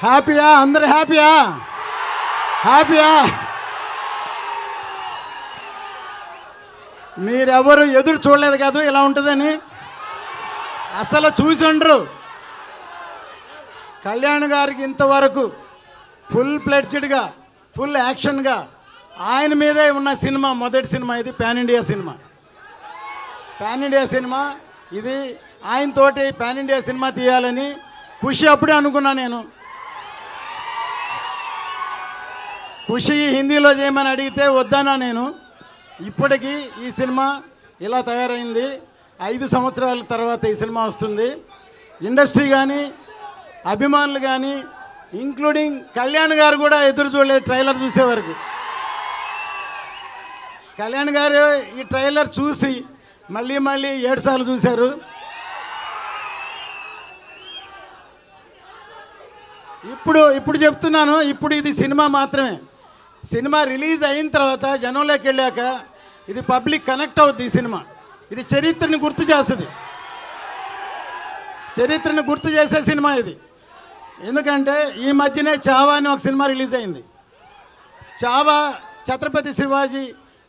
హ్యాపీయా? అందరూ హ్యాపీయా? హ్యాపీయా? మీరెవరు ఎదురు చూడలేదు కాదు ఇలా ఉంటుందని. అసలు చూసి ఉండరు. కళ్యాణ్ గారికి ఇంతవరకు ఫుల్ ప్లెడ్జ్డ్గా, ఫుల్ యాక్షన్గా ఆయన మీదే ఉన్న సినిమా మొదటి సినిమా ఇది. Pan India cinema. Pan India cinema ఇది. ఆయనతోటి పాన్ ఇండియా సినిమా తీయాలని ఖుషి అప్పుడే అనుకున్నా నేను. ఖుషి హిందీలో చేయమని అడిగితే వద్దన్నా నేను. ఇప్పటికీ ఈ సినిమా ఇలా తయారైంది. 5 సంవత్సరాల తర్వాత ఈ సినిమా వస్తుంది. ఇండస్ట్రీ కానీ, అభిమానులు కానీ, ఇంక్లూడింగ్ కళ్యాణ్ గారు కూడా ఎదురు చూడలేదు ట్రైలర్ చూసే వరకు. కళ్యాణ్ గారు ఈ ట్రైలర్ చూసి మళ్ళీ 7 సార్లు చూశారు. ఇప్పుడు చెప్తున్నాను, ఇప్పుడు ఇది సినిమా మాత్రమే. సినిమా రిలీజ్ అయిన తర్వాత జనంలోకి వెళ్ళాక ఇది పబ్లిక్ కనెక్ట్ అవుద్ది. ఈ సినిమా ఇది చరిత్రని గుర్తు చేస్తుంది. చరిత్రను గుర్తు చేసే సినిమా ఇది. ఎందుకంటే ఈ మధ్యనే చావా అని ఒక సినిమా రిలీజ్ అయింది. చావా ఛత్రపతి శివాజీ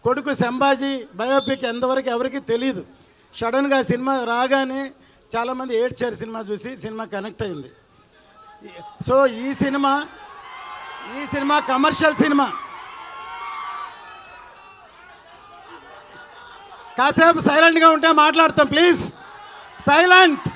కొడుకు సంభాజీ బయోపిక్ ఎంతవరకు ఎవరికి తెలియదు. సడన్గా సినిమా రాగానే చాలామంది ఏడ్చారు సినిమా చూసి. సినిమా కనెక్ట్ అయింది. సో ఈ సినిమా కమర్షియల్ సినిమా. కాసేపు సైలెంట్గా ఉంటే మాట్లాడతాం ప్లీజ్. సైలెంట్.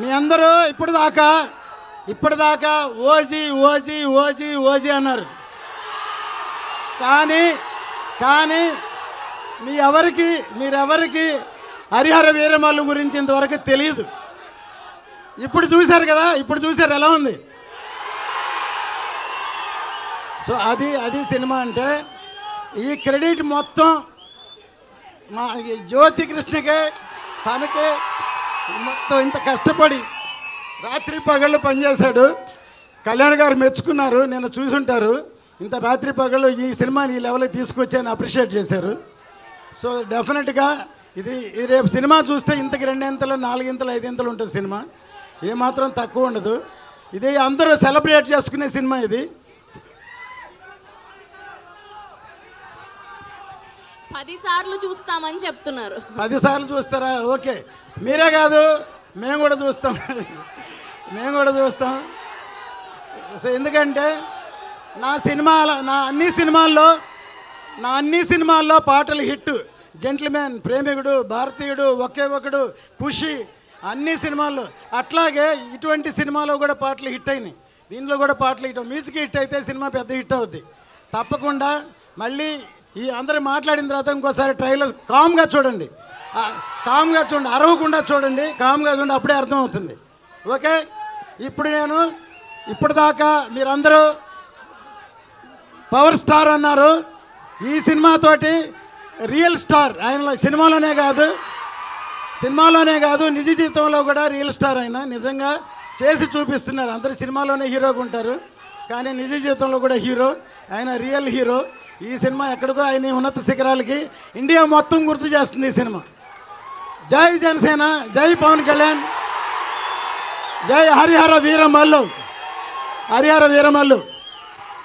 మీ అందరూ ఇప్పటిదాకా ఓజీ ఓజీ ఓజీ ఓజీ అన్నారు. కానీ మీరెవరికి హరిహర వీరమల్లు గురించి ఇంతవరకు తెలియదు. ఇప్పుడు చూశారు కదా, ఇప్పుడు చూశారు ఎలా ఉంది. సో అది సినిమా అంటే. ఈ క్రెడిట్ మొత్తం మా జ్యోతి కృష్ణకే, తనకే. మొత్తం ఇంత కష్టపడి రాత్రి పగళ్ళు పనిచేశాడు. కళ్యాణ్ గారు మెచ్చుకున్నారు, నేను చూసుంటారు. ఇంత రాత్రి పగళ్ళు ఈ సినిమాని ఈ లెవెల్కి తీసుకొచ్చి అప్రిషియేట్ చేశారు. సో డెఫినెట్గా ఇది రేపు సినిమా చూస్తే ఇంతకి 2 ఇంతలు 4 ఇంతలు 5 ఇంతలు ఉంటుంది సినిమా. ఏమాత్రం తక్కువ ఉండదు. ఇది అందరూ సెలబ్రేట్ చేసుకునే సినిమా ఇది. 10 సార్లు చూస్తామని చెప్తున్నారు. 10 సార్లు చూస్తారా? ఓకే, మీరే కాదు మేము కూడా చూస్తాం. సో ఎందుకంటే నా అన్ని సినిమాల్లో పాటలు హిట్. జెంట్ల్మెన్, ప్రేమికుడు, భారతీయుడు, ఒకే ఒకడు, ఖుషి, అన్ని సినిమాల్లో. అట్లాగే ఇటువంటి సినిమాలో కూడా పాటలు హిట్ అయినాయి. దీనిలో కూడా పాటలు హిట్. మ్యూజిక్ హిట్ అయితే సినిమా పెద్ద హిట్ అవుద్ది తప్పకుండా. మళ్ళీ ఈ అందరూ మాట్లాడిన తర్వాత ఇంకోసారి ట్రైలర్ కామ్గా చూడండి, అరవకుండా చూడండి, కామ్గా చూడండి, అప్పుడే అర్థమవుతుంది. ఓకే. ఇప్పటిదాకా మీరందరూ పవర్ స్టార్ అన్నారు. ఈ సినిమాతోటి రియల్ స్టార్ ఆయన. సినిమాలోనే కాదు నిజ జీవితంలో కూడా రియల్ స్టార్ ఆయన. నిజంగా చేసి చూపిస్తున్నారు. అందరు సినిమాలోనే హీరోగా ఉంటారు, కానీ నిజ జీవితంలో కూడా హీరో ఆయన. Real hero. ఈ సినిమా ఎక్కడికో ఆయన ఉన్నత శిఖరాలకి ఇండియా మొత్తం గుర్తు చేస్తుంది ఈ సినిమా. జై జనసేన, జై పవన్ కళ్యాణ్, జై హరిహర వీరమల్లు.